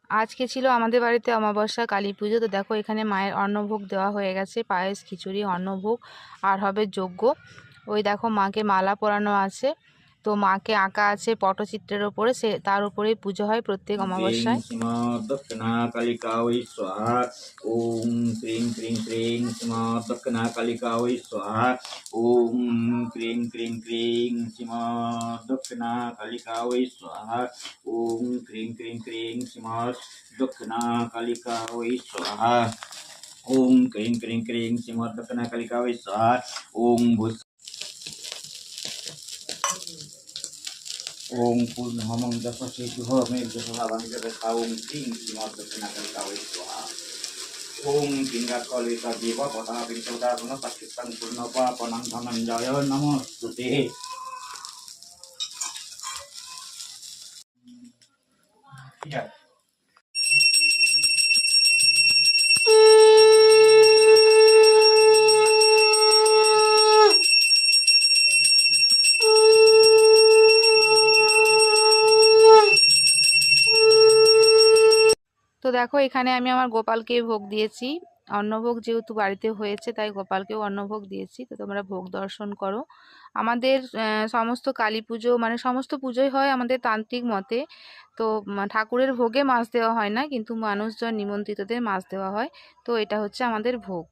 আজকে ছিল আমাদের বাড়িতে অমাবস্যা কালী পুজো। তো দেখো এখানে মায়ের অন্নভোগ দেওয়া হয়ে গেছে, পায়েস, খিচুড়ি, অন্নভোগ, আর হবে যজ্ঞ। ওই দেখো মাকে মালা পরানো আছে। তো মাকে আঁকা আছে পটচিত্রের ওপরে, সে তার উপরেই পুজো হয় প্রত্যেক क्रीं অমাবস্যায়। दक्षिणाकालिका वै स्वाहा। ॐ क्रीं क्रीं क्रीं दक्षिणाकालिका वै स्वाहा। ॐ क्रीं क्रीं क्रीं दक्षिणाकालिका वै स्वाहा। ॐ क्रीं क्रीं क्रीं दक्षिणाकालिका वै स्वाहा। ॐ क्रीं क्रीं क्रीं दक्षिणाकालिका वै स्वाहा। ॐ भूस् ओम पूर्णमं दशशिशुः मेघसभावं क्रीं श्रीमद्दक्षिणाकालिका वै स्वाहा। ओम किङ्गाकलिकादेव पदाभिषदागुणपक्षितं पूर्णपापनं धनञ्जय नमोऽस्तुते। তো দেখো এখানে আমি আমার গোপালকে ভোগ দিয়েছি। অন্নভোগ যেহেতু বাড়িতে হয়েছে তাই গোপালকেও অন্নভোগ দিয়েছি। তো তোমরা ভোগ দর্শন করো। আমাদের সমস্ত কালী পুজো মানে সমস্ত পুজোই হয় আমাদের তান্ত্রিক মতে। তো ঠাকুরের ভোগে মাছ দেওয়া হয় না, কিন্তু মানুষজন নিমন্ত্রিতদের মাছ দেওয়া হয়। তো এটা হচ্ছে আমাদের ভোগ।